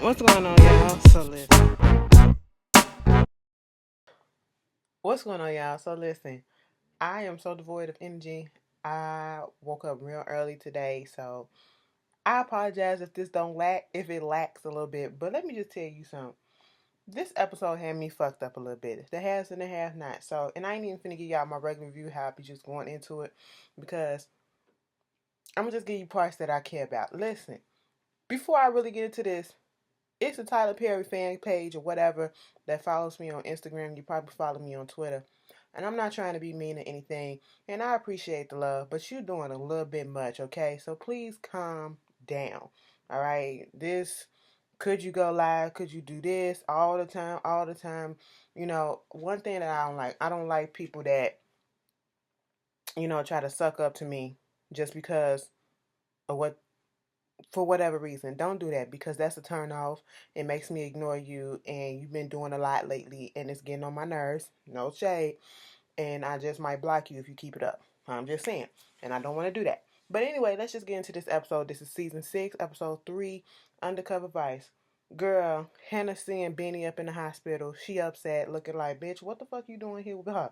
What's going on, y'all? What's going on, y'all? So listen, I am so devoid of energy. I woke up real early today, so I apologize if this don't lack, if it lacks a little bit. But let me just tell you something. This episode had me fucked up a little bit. The has and the have not. So, and I ain't even finna give y'all my regular review. How I be just going into it because I'm gonna just give you parts that I care about. Listen, before I really get into this, it's a Tyler Perry fan page or whatever that follows me on Instagram. You probably follow me on Twitter. And I'm not trying to be mean or anything. And I appreciate the love, but you're doing a little bit much, okay? So please calm down. All right? This, could you go live? Could you do this all the time? All the time. You know, one thing that I don't like people that, try to suck up to me just because of what for whatever reason. Don't do that because that's a turn off. It makes me ignore you, and you've been doing a lot lately, and it's getting on my nerves. No shade, and I just might block you if you keep it up. I'm just saying, and I don't want to do that. But anyway, let's just get into this episode. This is season 6, episode 3, Undercover Vice. Girl, Hannah seeing Benny up in the hospital. She upset, looking like, bitch, what the fuck you doing here with her?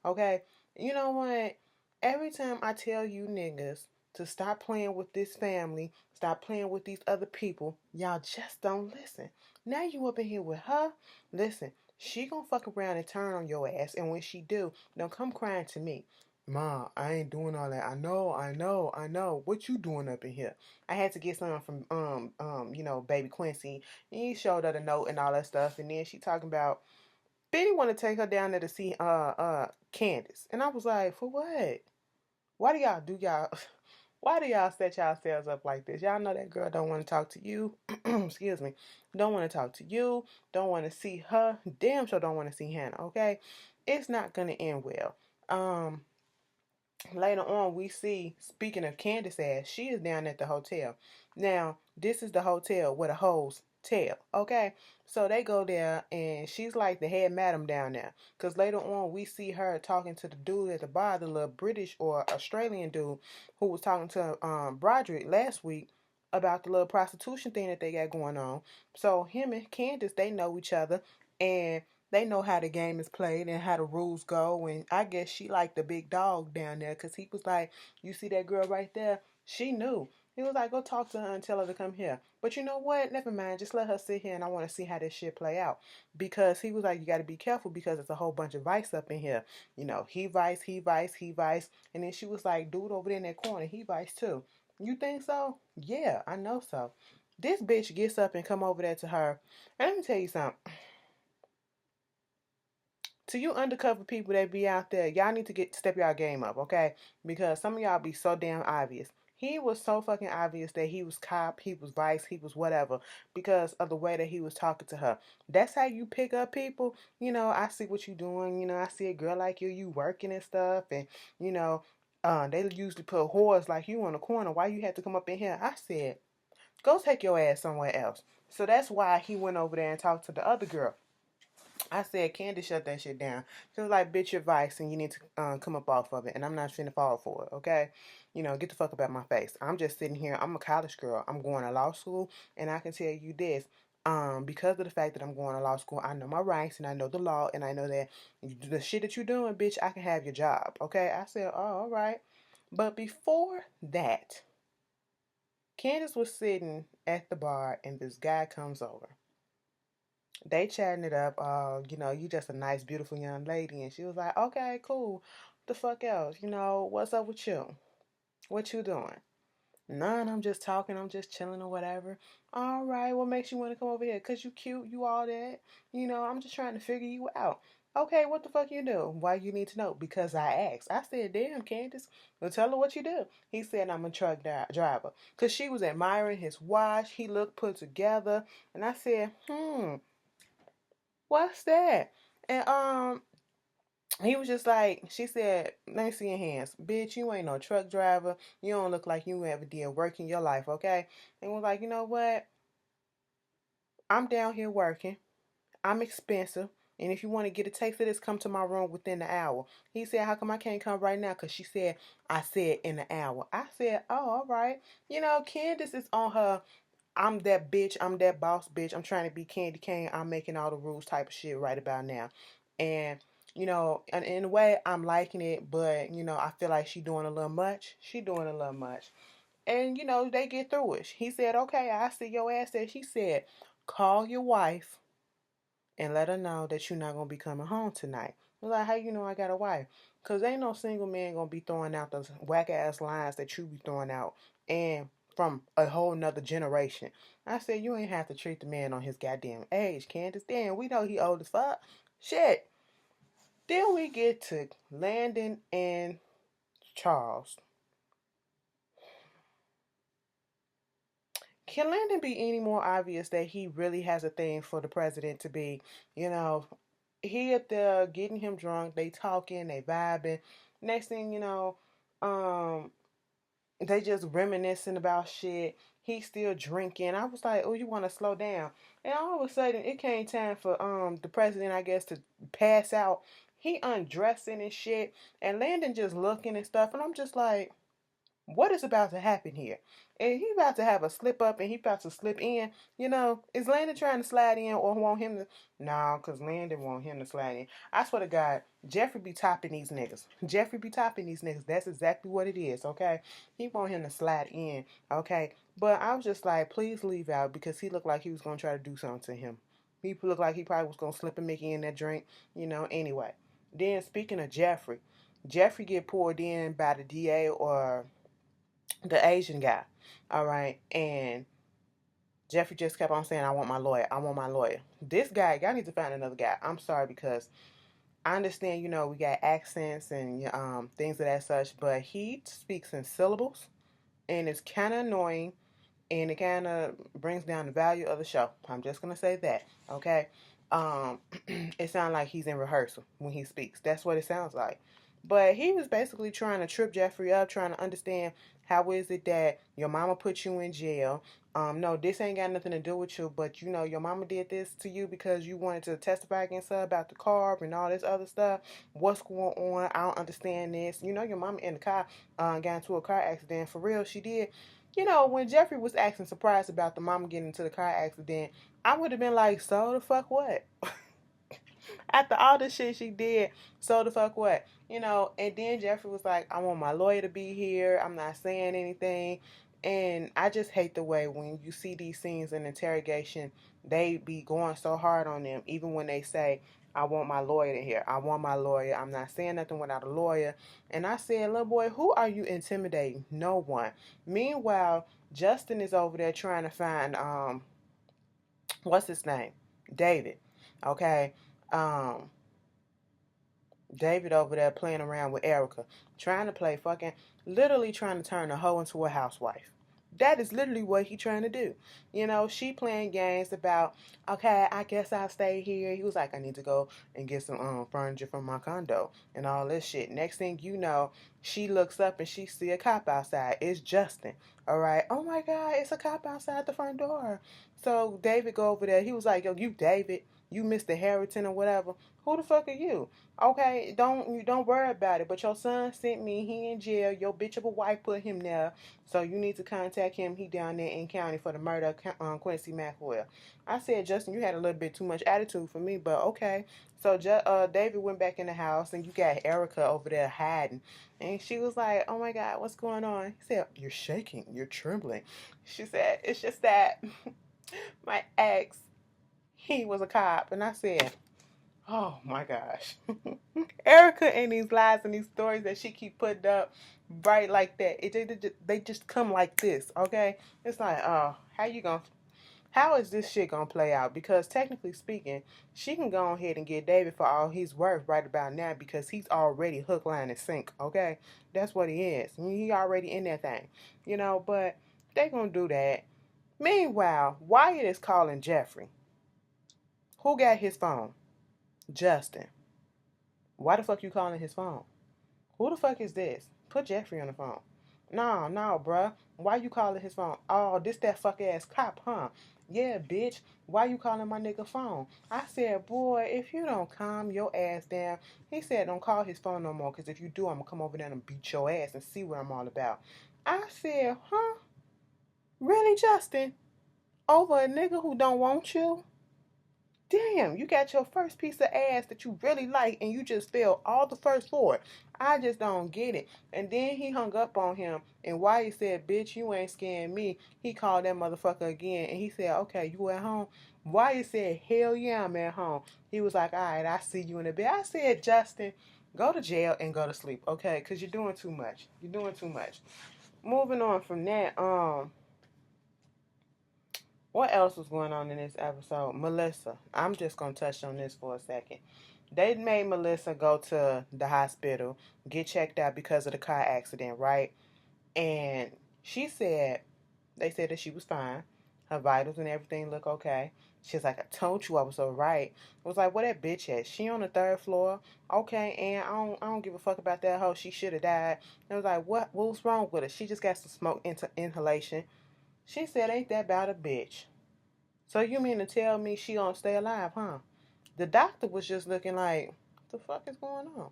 Okay? You know what? Every time I tell you niggas to stop playing with this family, stop playing with these other people, y'all just don't listen. Now you up in here with her? Listen, she gonna fuck around and turn on your ass, and when she do, don't come crying to me. Ma, I ain't doing all that. I know. What you doing up in here? I had to get something from baby Quincy. And he showed her the note and all that stuff, and then she talking about Benny want to take her down there to see Candace, and I was like, for what? Why do y'all do y'all? Why do y'all set yourselves up like this? Y'all know that girl don't want to talk to you. Excuse me. Don't want to talk to you. Don't want to see her. Damn sure don't want to see Hannah. Okay, it's not gonna end well. Um, Later on, we see, speaking of Candace ass, she is down at the hotel. Now, this is the hotel where the hoes tell, okay? So they go there, and she's like the head madam down there. Because later on, we see her talking to the dude at the bar, the little British or Australian dude who was talking to Broderick last week about the little prostitution thing that they got going on. So him and Candace, they know each other, and they know how the game is played and how the rules go. And I guess she liked the big dog down there because he was like, you see that girl right there? She knew. He was like, go talk to her and tell her to come here. But you know what? Never mind. Just let her sit here, and I want to see how this shit play out. Because he was like, you got to be careful because it's a whole bunch of vice up in here. You know, he vice, he vice, he vice. And then she was like, dude over there in that corner, he vice too. You think so? Yeah, I know so. This bitch gets up and come over there to her. And let me tell you something. To you undercover people that be out there, y'all need to step y'all game up, okay? Because some of y'all be so damn obvious. He was so fucking obvious that he was cop, he was vice, he was whatever because of the way that he was talking to her. That's how you pick up people. You know, I see what you doing. You know, I see a girl like you working and stuff, and you know, they usually put whores like you on the corner. Why you had to come up in here? I said, go take your ass somewhere else. So that's why he went over there and talked to the other girl. I said, Candy, shut that shit down. She was like, bitch, your vice, and you need to come up off of it. And I'm not finna fall for it, okay? You know, get the fuck up out my face. I'm just sitting here. I'm a college girl. I'm going to law school, and I can tell you this. Because of the fact that I'm going to law school, I know my rights, and I know the law, and I know that the shit that you're doing, bitch, I can have your job, okay? I said, oh, all right. But before that, Candace was sitting at the bar, and this guy comes over. They chatting it up. You just a nice, beautiful young lady. And she was like, okay, cool. The fuck else? You know, what's up with you? What you doing? None. I'm just talking. I'm just chilling or whatever. All right. What makes you want to come over here? Cause you cute. You all that. You know, I'm just trying to figure you out. Okay, what the fuck you do? Why you need to know? Because I asked. I said, damn, Candace. Well, tell her what you do. He said, I'm a truck driver. Because she was admiring his watch. He looked put together. And I said, what's that? And he was just like, she said, let me see your hands. Bitch, you ain't no truck driver. You don't look like you ever did work in your life, okay? And was like, you know what? I'm down here working. I'm expensive. And if you want to get a taste of this, come to my room within the hour. He said, how come I can't come right now? Because she said, I said in the hour. I said, oh, all right. You know, Candace is on her I'm that bitch. I'm that boss bitch. I'm trying to be Candy Cane. I'm making all the rules type of shit right about now. And, and in a way, I'm liking it, but, I feel like she doing a little much. She doing a little much. And, they get through it. He said, okay, I see your ass there. She said, call your wife and let her know that you're not going to be coming home tonight. I was like, how you know I got a wife? Because ain't no single man going to be throwing out those whack ass lines that you be throwing out. And from a whole nother generation. I said, you ain't have to treat the man on his goddamn age, Candace. Damn, we know he old as fuck. Shit. Then we get to Landon and Charles. Can Landon be any more obvious that he really has a thing for the president to be, you know, he up there getting him drunk, they talking, they vibing. Next thing you know, um, they just reminiscing about shit. He's still drinking. I was like, oh, you want to slow down? And all of a sudden, it came time for the president, I guess, to pass out. He undressing and shit, and Landon just looking and stuff, and I'm just like, what is about to happen here? And he about to have a slip up and he about to slip in. Is Landon trying to slide in or want him to? No, because Landon want him to slide in. I swear to God, Jeffrey be topping these niggas. Jeffrey be topping these niggas. That's exactly what it is, okay? He want him to slide in, okay? But I was just like, please leave out because he looked like he was going to try to do something to him. He looked like he probably was going to slip and Mickey in that drink, anyway. Then speaking of Jeffrey, Jeffrey get pulled in by the DA or the Asian guy. All right. And Jeffrey just kept on saying, I want my lawyer. I want my lawyer. This guy, y'all need to find another guy. I'm sorry because I understand, we got accents and things of that such, but he speaks in syllables and it's kind of annoying and it kind of brings down the value of the show. I'm just going to say that. Okay. Um, it sounds like he's in rehearsal when he speaks. That's what it sounds like. But he was basically trying to trip Jeffrey up, trying to understand how is it that your mama put you in jail. No, this ain't got nothing to do with you, but your mama did this to you because you wanted to testify against her about the car and all this other stuff. What's going on? I don't understand this. Your mama in the car got into a car accident. For real, she did. When Jeffrey was acting surprised about the mama getting into the car accident, I would have been like, so the fuck what? After all the shit she did, so the fuck what? And then Jeffrey was like, I want my lawyer to be here. I'm not saying anything. And I just hate the way when you see these scenes in interrogation, they be going so hard on them, even when they say, I want my lawyer to hear. I want my lawyer. I'm not saying nothing without a lawyer. And I said, little boy, who are you intimidating? No one. Meanwhile, Justin is over there trying to find what's his name? David. Okay. Um David over there playing around with Erica, trying to play fucking, literally trying to turn a hoe into a housewife. That is literally what he trying to do. She playing games about, okay, I guess I'll stay here. He was like, I need to go and get some furniture from my condo and all this shit. Next thing you know, she looks up and she see a cop outside. It's Justin. All right. Oh my God, it's a cop outside the front door. So David go over there. He was like, yo, you David, you Mr. Harrington or whatever. Who the fuck are you? Okay, don't worry about it. But your son sent me. He in jail. Your bitch of a wife put him there. So you need to contact him. He down there in county for the murder of Quincy Maxwell. I said, Justin, you had a little bit too much attitude for me, but okay. So David went back in the house, and you got Erica over there hiding. And she was like, oh my God, what's going on? He said, you're shaking. You're trembling. She said, it's just that my ex, he was a cop. And I said, oh my gosh. Erica and these lies and these stories that she keep putting up right like that. They just come like this, okay? It's like, oh, how is this shit gonna play out? Because technically speaking, she can go ahead and get David for all he's worth right about now because he's already hook, line, and sink, okay? That's what he is. I mean, he already in that thing, but they gonna do that. Meanwhile, Wyatt is calling Jeffrey. Who got his phone? Justin. Why the fuck you calling his phone? Who the fuck is this? Put Jeffrey on the phone. No, no, bruh. Why you calling his phone? Oh, this that fuck ass cop, huh? Yeah, bitch. Why you calling my nigga phone? I said, boy, if you don't calm your ass down. He said, don't call his phone no more, because if you do, I'm going to come over there and beat your ass and see what I'm all about. I said, huh? Really, Justin? over a nigga who don't want you? Damn, you got your first piece of ass that you really like and you just failed all the first four. I just don't get it. And then he hung up on him, and while he said, bitch, you ain't scaring me, he called that motherfucker again and he said, okay, you at home? Why he said, hell yeah, I'm at home. He was like, all right, I see you in a bed. I said, Justin, go to jail and go to sleep, okay? Because you're doing too much. You're doing too much. Moving on from that, what else was going on in this episode? Melissa. I'm just going to touch on this for a second. They made Melissa go to the hospital, get checked out because of the car accident, right? And she said, they said that she was fine. Her vitals and everything look okay. She's like, I told you I was alright. I was like, where that bitch at? She on the third floor. Okay, and I don't give a fuck about that hoe. She should have died. I was like, what was wrong with her? She just got some smoke inhalation. She said, ain't that about a bitch? So you mean to tell me she gonna stay alive, huh? The doctor was just looking like, what the fuck is going on?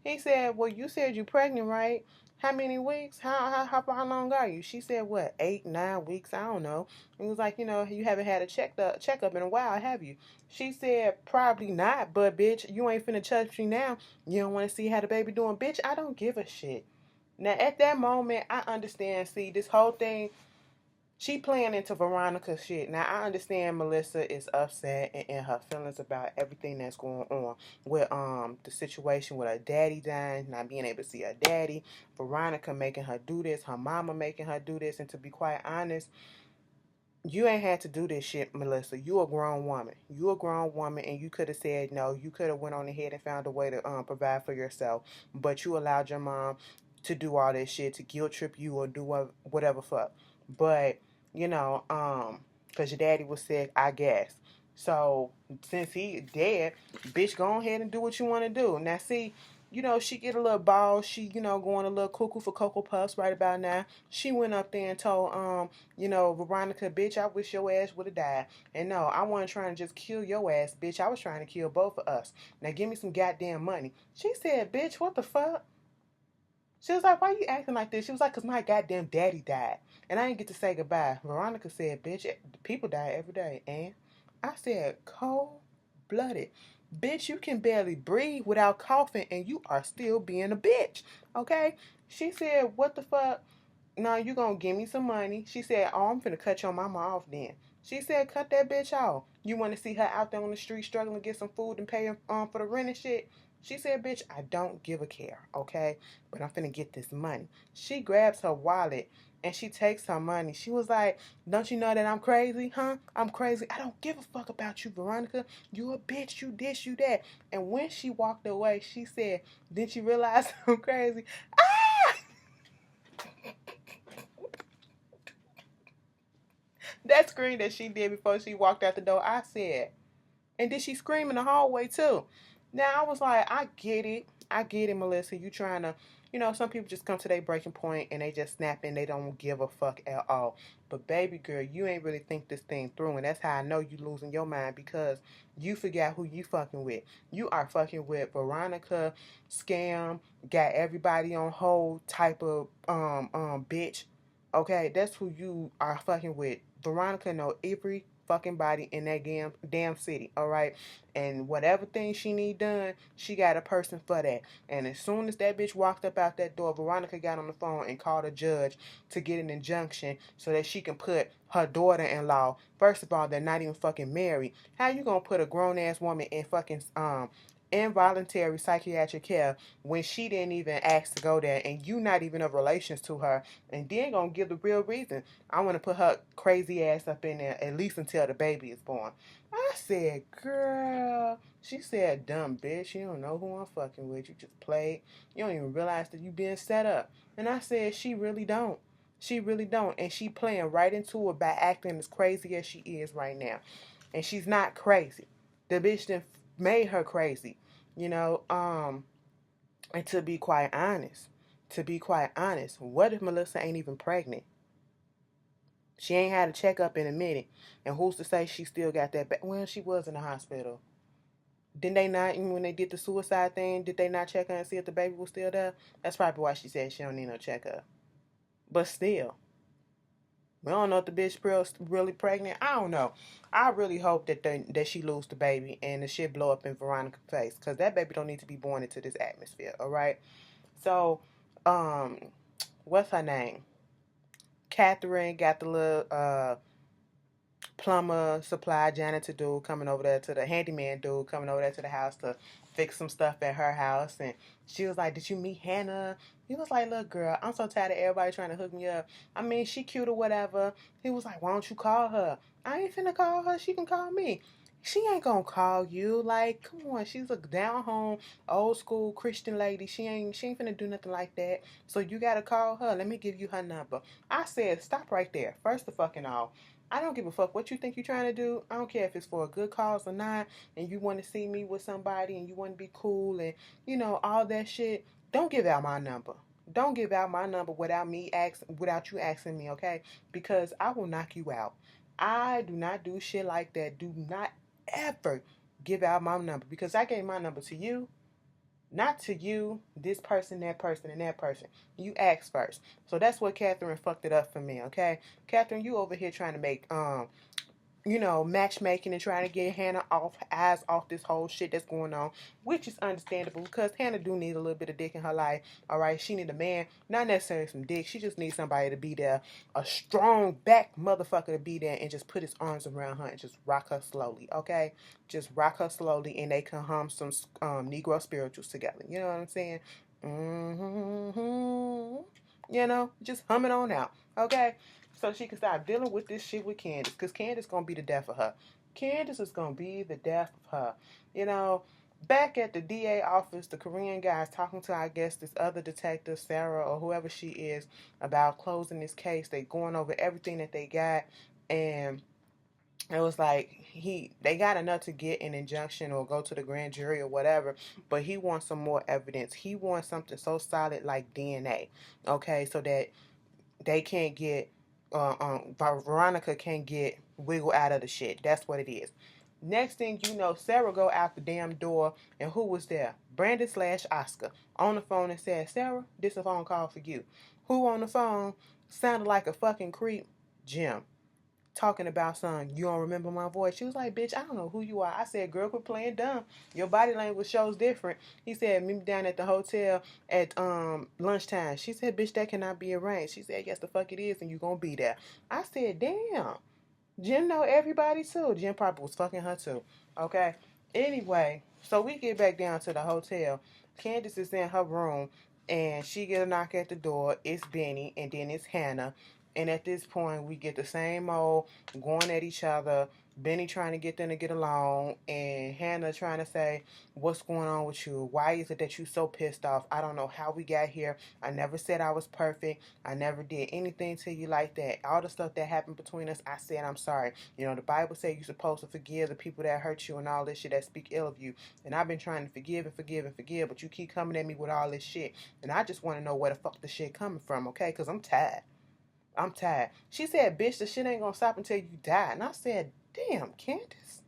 He said, well, you said you pregnant, right? How many weeks? How long are you? She said, what, 8, 9 weeks? I don't know. He was like, you haven't had a checkup in a while, have you? She said, probably not, but bitch, you ain't finna touch me now. You don't want to see how the baby doing. Bitch, I don't give a shit. Now, at that moment, I understand. See, this whole thing, she playing into Veronica's shit. Now I understand Melissa is upset and in her feelings about everything that's going on with the situation with her daddy dying, not being able to see her daddy, Veronica making her do this, her mama making her do this, and to be quite honest, you ain't had to do this shit, Melissa. You a grown woman. You a grown woman, and you could have said no. You could have went on ahead and found a way to provide for yourself, but you allowed your mom to do all this shit, to guilt trip you or do whatever fuck. But cause your daddy was sick, I guess. So since he dead, bitch, go ahead and do what you want to do. Now see, she get a little ball. She, going a little cuckoo for Cocoa Puffs right about now. She went up there and told Veronica, bitch, I wish your ass would have died. And no, I wasn't trying to just kill your ass, bitch. I was trying to kill both of us. Now give me some goddamn money. She said, bitch, what the fuck? She was like, why you acting like this? She was like, because my goddamn daddy died. And I didn't get to say goodbye. Veronica said, bitch, people die every day. And I said, cold-blooded. Bitch, you can barely breathe without coughing and you are still being a bitch. Okay? She said, what the fuck? No, you gonna give me some money. She said, oh, I'm finna cut your mama off then. She said, cut that bitch off. You want to see her out there on the street struggling to get some food and pay for the rent and shit? She said, bitch, I don't give a care, okay? But I'm finna get this money. She grabs her wallet and she takes her money. She was like, don't you know that I'm crazy, huh? I'm crazy. I don't give a fuck about you, Veronica. You a bitch, you this, you that. And when she walked away, she said, didn't you realize I'm crazy? Ah! That scream that she did before she walked out the door, I said. And then she screamed in the hallway too. Now I was like, I get it. I get it, Melissa. You trying to, some people just come to their breaking point and they just snap and they don't give a fuck at all. But baby girl, you ain't really think this thing through. And that's how I know you losing your mind because you forgot who you fucking with. You are fucking with Veronica, scam, got everybody on hold type of bitch. Okay, that's who you are fucking with. Veronica know every fucking body in that damn city, all right? And whatever thing she need done, she got a person for that. And as soon as that bitch walked up out that door, Veronica got on the phone and called a judge to get an injunction so that she can put her daughter-in-law. First of all, they're not even fucking married. How you gonna put a grown-ass woman in fucking involuntary psychiatric care when she didn't even ask to go there and you not even of relations to her, and then gonna give the real reason? I want to put her crazy ass up in there at least until the baby is born. I said, girl. She said, dumb bitch. You don't know who I'm fucking with. You just played. You don't even realize that you being set up. And I said, she really don't. She really don't. And she playing right into it by acting as crazy as she is right now. And she's not crazy. The bitch done made her crazy. And to be quite honest, what if Melissa ain't even pregnant? She ain't had a checkup in a minute. And who's to say she still got that back? Well, she was in the hospital. Didn't they not, when they did the suicide thing, did they not check her and see if the baby was still there? That's probably why she said she don't need no checkup. But still, We don't know if the bitch really pregnant. I don't know. I really hope that she lose the baby and the shit blow up in Veronica's face, because that baby don't need to be born into this atmosphere. All right. So, um, what's her name? Catherine got the little plumber, supply, janitor dude coming over there to the handyman dude coming over there to the house to fix some stuff at her house. And she was like, "Did you meet Hannah?" He was like, "Look, girl, I'm so tired of everybody trying to hook me up. I mean, she cute or whatever." He was like, "Why don't you call her?" "I ain't finna call her. She can call me." "She ain't gonna call you. Like, come on. She's a down home, old school Christian lady. She ain't finna do nothing like that. So you gotta call her. Let me give you her number." I said, "Stop right there. First of fucking all, I don't give a fuck what you think you're trying to do. I don't care if it's for a good cause or not, and you want to see me with somebody and you want to be cool and, all that shit. Don't give out my number. Don't give out my number without you asking me, okay? Because I will knock you out. I do not do shit like that. Do not ever give out my number, because I gave my number to you, not to you, this person, that person, and that person. You asked first. So that's what Catherine fucked it up for me, okay? Catherine, you over here trying to make matchmaking and trying to get Hannah eyes off this whole shit that's going on, which is understandable because Hannah do need a little bit of dick in her life. All right, she need a man, not necessarily some dick. She just needs somebody to be there, a strong back motherfucker to be there and just put his arms around her and just rock her slowly. Okay, just rock her slowly, and they can hum some Negro spirituals together. You know what I'm saying? Mm-hmm. Just hum it on out. Okay, so she can stop dealing with this shit with Candace, because Candace gonna be the death of her. Candace is gonna be the death of her. You know, back at the DA office, the Korean guy is talking to, I guess, this other detective, Sarah or whoever she is, about closing this case. They going over everything that they got, and it was like they got enough to get an injunction or go to the grand jury or whatever, but he wants some more evidence. He wants something so solid like DNA, okay, so that they can't get Veronica can't get wiggle out of the shit. That's what it is. Next thing you know, Sarah go out the damn door, and who was there? Brandon slash Oscar on the phone and said, "Sarah, this is a phone call for you." Who on the phone? Sounded like a fucking creep. Jim. Talking about something. "You don't remember my voice?" She was like, "Bitch, I don't know who you are." I said, "Girl, quit playing dumb. Your body language shows different." He said, "Meet me down at the hotel at lunchtime." She said, "Bitch, that cannot be arranged." She said, "Yes, the fuck it is, and you gonna be there." I said, "Damn." Jim know everybody too. Jim probably was fucking her too. Okay. Anyway, so we get back down to the hotel. Candace is in her room, and she get a knock at the door. It's Benny, and then it's Hannah. And at this point, we get the same old going at each other. Benny trying to get them to get along, and Hannah trying to say, "What's going on with you? Why is it that you so pissed off? I don't know how we got here. I never said I was perfect. I never did anything to you like that. All the stuff that happened between us, I said I'm sorry. The Bible says you're supposed to forgive the people that hurt you and all this shit, that speak ill of you. And I've been trying to forgive and forgive and forgive, but you keep coming at me with all this shit. And I just want to know where the fuck the shit coming from, okay? Because I'm tired. I'm tired." She said, "Bitch, the shit ain't gonna stop until you die." And I said, "Damn, Candace,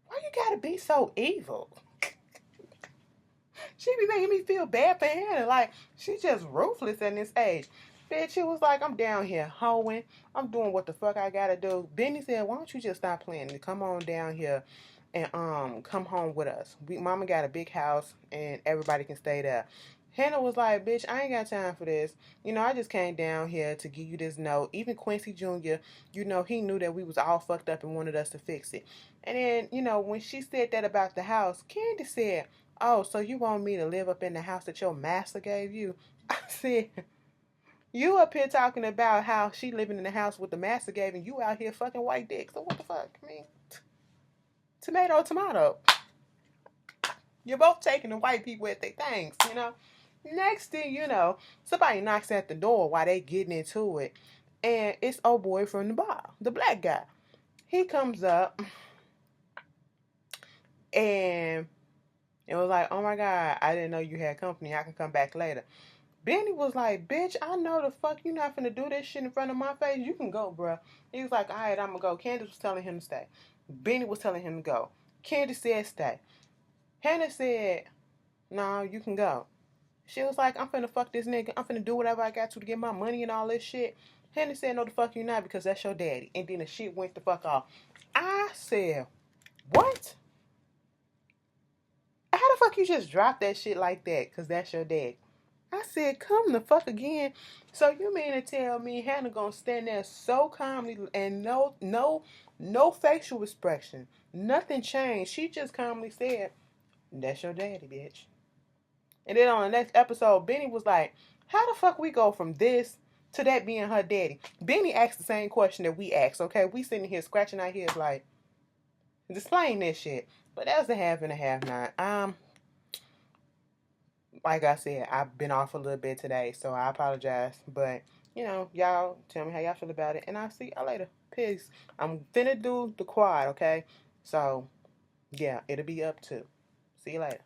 why you gotta be so evil?" She be making me feel bad for Hannah. Like, she's just ruthless in this age. Bitch, it was like, I'm down here hoeing. I'm doing what the fuck I gotta do. Benny said, "Why don't you just stop playing and come on down here and come home with us? Mama got a big house and everybody can stay there." Hannah was like, "Bitch, I ain't got time for this. I just came down here to give you this note." Even Quincy Jr., he knew that we was all fucked up and wanted us to fix it. And then, when she said that about the house, Candy said, "Oh, so you want me to live up in the house that your master gave you?" I said, "You up here talking about how she living in the house with the master gave, and you out here fucking white dick. So what the fuck? I mean, tomato, tomato. You're both taking the white people at their things. Next thing you know, somebody knocks at the door while they getting into it, and it's old boy from the bar, the black guy. He comes up, and it was like, "Oh my God, I didn't know you had company. I can come back later." Benny was like, "Bitch, I know the fuck you not finna do this shit in front of my face. You can go, bruh." He was like, "All right, I'm gonna go." Candace was telling him to stay. Benny was telling him to go. Candace said stay. Hannah said, "No, you can go." She was like, "I'm finna fuck this nigga. I'm finna do whatever I got to get my money and all this shit." Hannah said, no, the fuck you not, because that's your daddy. And then the shit went the fuck off. I said, what? How the fuck you just drop that shit like that? Because that's your dad. I said, come the fuck again. So you mean to tell me Hannah gonna stand there so calmly and no facial expression. Nothing changed. She just calmly said, that's your daddy, bitch. And then on the next episode, Benny was like, how the fuck we go from this to that being her daddy? Benny asked the same question that we asked, okay? We sitting here scratching our heads like, displaying this shit. But that was a half and a half nine. Like I said, I've been off a little bit today, so I apologize. But, y'all tell me how y'all feel about it, and I'll see y'all later. Peace. I'm finna do the quad, okay? So, yeah, it'll be up too. See you later.